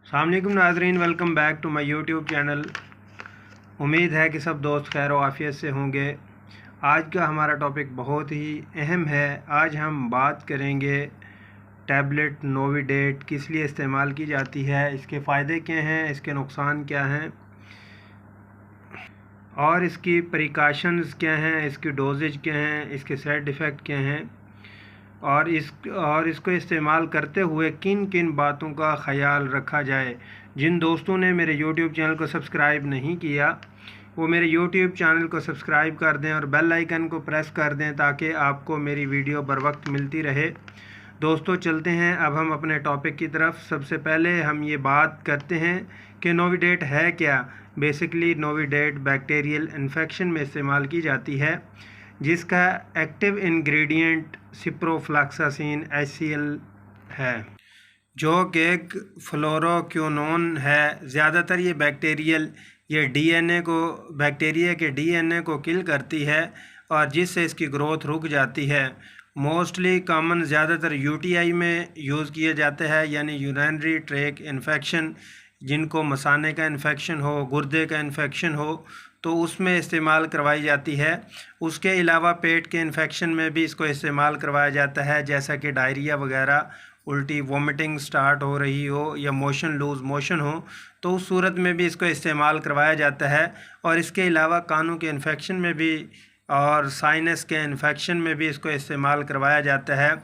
अस्सलाम वालेकुम नाज़रीन, welcome back to my YouTube channel. उम्मीद है कि सब दोस्त खैर व आफियत से होंगे। आज का हमारा टॉपिक बहुत ही अहम है। आज हम बात करेंगे टैबलेट नोविडेट किस लिए इस्तेमाल की जाती है, इसके फ़ायदे क्या हैं, इसके नुकसान क्या हैं और इसकी प्रिकॉशंस क्या हैं, इसकी डोजेज क्या हैं, इसके साइड इफ़ेक्ट क्या हैं और इसको इस्तेमाल करते हुए किन किन बातों का ख्याल रखा जाए। जिन दोस्तों ने मेरे YouTube चैनल को सब्सक्राइब नहीं किया वो मेरे YouTube चैनल को सब्सक्राइब कर दें और बेल आइकन को प्रेस कर दें ताकि आपको मेरी वीडियो बर वक्त मिलती रहे। दोस्तों चलते हैं अब हम अपने टॉपिक की तरफ। सबसे पहले हम ये बात करते हैं कि नोविडेट है क्या। बेसिकली नोविडेट बैक्टीरियल इन्फेक्शन में इस्तेमाल की जाती है, जिसका एक्टिव इंग्रेडिएंट सिप्रोफ्लॉक्सासिन HCl है, जो कि एक फ्लोरोक्विनोन है। ज़्यादातर ये बैक्टीरिया के DNA को किल करती है और जिससे इसकी ग्रोथ रुक जाती है। मोस्टली कॉमन ज़्यादातर UTI में यूज़ किया जाता है, यानी यूरिनरी ट्रैक्ट इन्फेक्शन, जिनको मसाने का इन्फेक्शन हो, गुर्दे का इन्फेक्शन हो तो उसमें इस्तेमाल करवाई जाती है। उसके अलावा पेट के इन्फेक्शन में भी इसको इस्तेमाल करवाया जाता है, जैसा कि डायरिया वगैरह, उल्टी वोमिटिंग स्टार्ट हो रही हो या लूज़ मोशन हो तो उस सूरत में भी इसको इस्तेमाल करवाया जाता है। और इसके अलावा कानों के इन्फेक्शन में भी और साइनस के इन्फेक्शन में भी इसको इस्तेमाल करवाया जाता है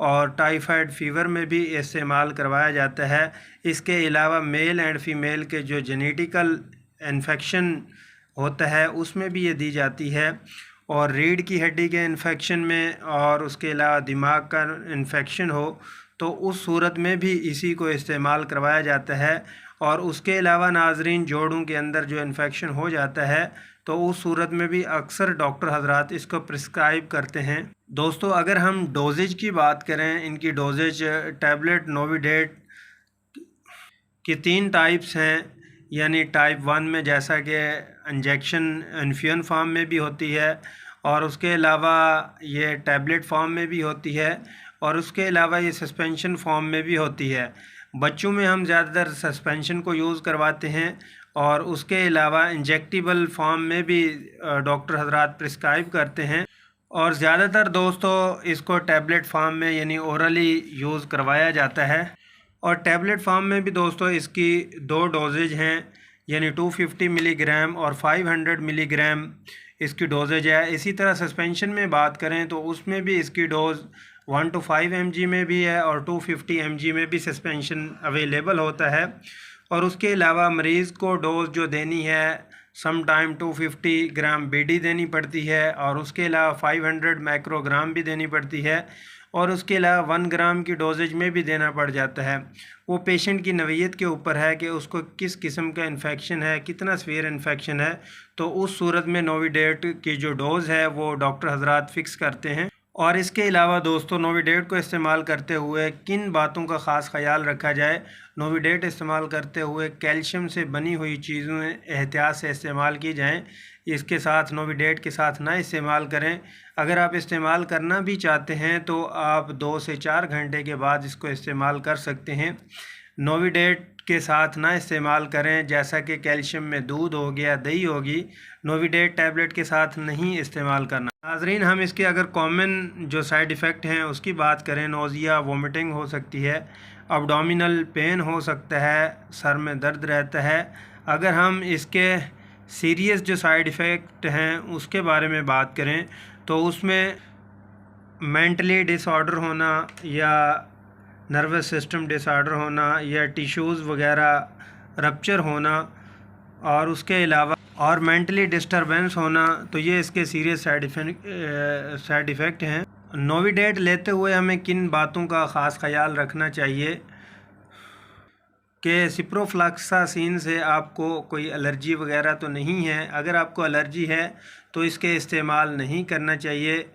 और टाइफाइड फ़ीवर में भी इस्तेमाल करवाया जाता है। इसके अलावा मेल एंड फीमेल के जो जेनेटिकल इन्फेक्शन होता है उसमें भी ये दी जाती है, और रीढ़ की हड्डी के इन्फेक्शन में और उसके अलावा दिमाग का इन्फेक्शन हो तो उस सूरत में भी इसी को इस्तेमाल करवाया जाता है। और उसके अलावा नाजरीन, जोड़ों के अंदर जो इन्फेक्शन हो जाता है तो उस सूरत में भी अक्सर डॉक्टर हजरात इसको प्रिस्क्राइब करते हैं। दोस्तों अगर हम डोजेज की बात करें, इनकी डोजेज टैबलेट नोविडेट की 3 टाइप्स हैं, यानी टाइप 1 में जैसा कि इंजेक्शन इन्फ्यूजन फॉर्म में भी होती है और उसके अलावा ये टैबलेट फॉर्म में भी होती है और उसके अलावा ये सस्पेंशन फॉर्म में भी होती है। बच्चों में हम ज़्यादातर सस्पेंशन को यूज़ करवाते हैं और उसके अलावा इंजेक्टेबल फॉर्म में भी डॉक्टर हजरात प्रिस्क्राइब करते हैं, और ज़्यादातर दोस्तों इसको टैबलेट फॉर्म में यानी ओरली यूज़ करवाया जाता है। और टैबलेट फॉर्म में भी दोस्तों इसकी 2 डोजेज हैं, यानी 250 मिलीग्राम और 500 मिलीग्राम इसकी डोजेज है। इसी तरह सस्पेंशन में बात करें तो उसमें भी इसकी डोज़ 1 to 5 mg में भी है और 250 mg में भी सस्पेंशन अवेलेबल होता है। और उसके अलावा मरीज़ को डोज़ जो देनी है सम टाइम 250 ग्राम BD देनी पड़ती है और उसके अलावा 500 माइक्रोग्राम भी देनी पड़ती है और उसके अलावा 1 ग्राम की डोजेज में भी देना पड़ जाता है। वो पेशेंट की नवीयत के ऊपर है कि उसको किस किस्म का इन्फेक्शन है, कितना सीवियर इन्फेक्शन है, तो उस सूरत में नोविडेट की जो डोज़ है वो डॉक्टर हजरात फ़िक्स करते हैं। और इसके अलावा दोस्तों नोविडेट को इस्तेमाल करते हुए किन बातों का ख़ास ख्याल रखा जाए। नोविडेट इस्तेमाल करते हुए कैल्शियम से बनी हुई चीज़ों एहतियात से इस्तेमाल की जाएं। इसके साथ नोविडेट के साथ ना इस्तेमाल करें। अगर आप इस्तेमाल करना भी चाहते हैं तो आप 2 से 4 घंटे के बाद इसको इस्तेमाल कर सकते हैं। नोविडेट के साथ ना इस्तेमाल करें, जैसा कि कैल्शियम में दूध हो गया, दही होगी, नोविडेट टैबलेट के साथ नहीं इस्तेमाल करना। नाज़रीन हम इसके अगर कॉमन जो साइड इफ़ेक्ट हैं उसकी बात करें, नोज़िया, वोमिटिंग हो सकती है, अब्डोमिनल पेन हो सकता है, सर में दर्द रहता है। अगर हम इसके सीरियस जो साइड इफ़ेक्ट हैं उसके बारे में बात करें तो उसमें मेंटली डिसऑर्डर होना या नर्वस सिस्टम डिसऑर्डर होना या टिश्यूज़ वगैरह रप्चर होना और उसके अलावा और मेंटली डिस्टरबेंस होना, तो ये इसके सीरियस साइड इफ़ेक्ट हैं। नोविडेट लेते हुए हमें किन बातों का ख़ास ख्याल रखना चाहिए कि सिप्रोफ्लॉक्सासिन से आपको कोई एलर्जी वगैरह तो नहीं है। अगर आपको एलर्जी है तो इसके इस्तेमाल नहीं करना चाहिए।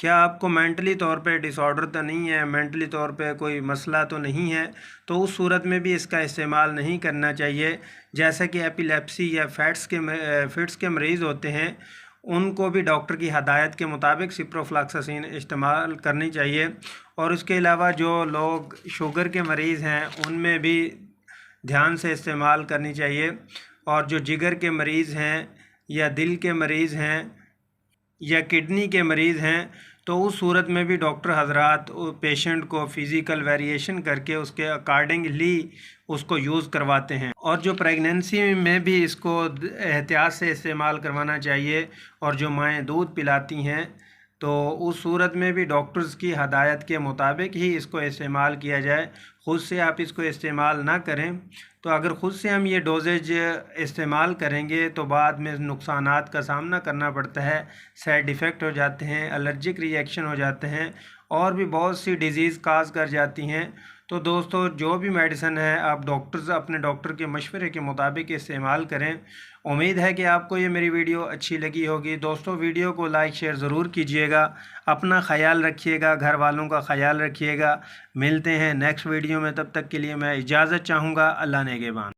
क्या आपको मेंटली तौर पे डिसऑर्डर तो नहीं है, मेंटली तौर पे कोई मसला तो नहीं है, तो उस सूरत में भी इसका इस्तेमाल नहीं करना चाहिए। जैसा कि एपिलेप्सी या फिट्स के मरीज़ होते हैं उनको भी डॉक्टर की हदायत के मुताबिक सिप्रोफ्लॉक्सासिन इस्तेमाल करनी चाहिए। اور اس کے علاوہ جو لوگ شوگر کے مریض ہیں ان میں بھی دھیان سے استعمال کرنی چاہیے، اور جو جگر کے مریض ہیں یا دل کے مریض ہیں یا کڈنی کے مریض ہیں تو اس صورت میں بھی ڈاکٹر حضرات پیشنٹ کو فزیکل ویریشن کر کے اس کے اکارڈنگلی اس کو یوز کرواتے ہیں۔ اور جو پریگننسی میں بھی اس کو احتیاط سے استعمال کروانا چاہیے، اور جو مائیں دودھ پلاتی ہیں تو اس صورت میں بھی ڈاکٹرز کی ہدایت کے مطابق ہی اس کو استعمال کیا جائے۔ خود سے آپ اس کو استعمال نہ کریں، تو اگر خود سے ہم یہ ڈوزیج استعمال کریں گے تو بعد میں نقصانات کا سامنا کرنا پڑتا ہے، سائیڈ ایفیکٹ ہو جاتے ہیں، الرجک ری ایکشن ہو جاتے ہیں، اور بھی بہت سی ڈیزیز کاز کر جاتی ہیں۔ تو دوستو جو بھی میڈیسن ہے آپ اپنے ڈاکٹر کے مشورے کے مطابق استعمال کریں۔ امید ہے کہ آپ کو یہ میری ویڈیو اچھی لگی ہوگی۔ دوستو ویڈیو کو لائک شیئر ضرور کیجئے گا، اپنا خیال رکھیے گا، گھر والوں کا خیال رکھیے گا۔ ملتے ہیں نیکسٹ ویڈیو میں، تب تک کے لیے میں اجازت چاہوں گا۔ اللہ نگہبان۔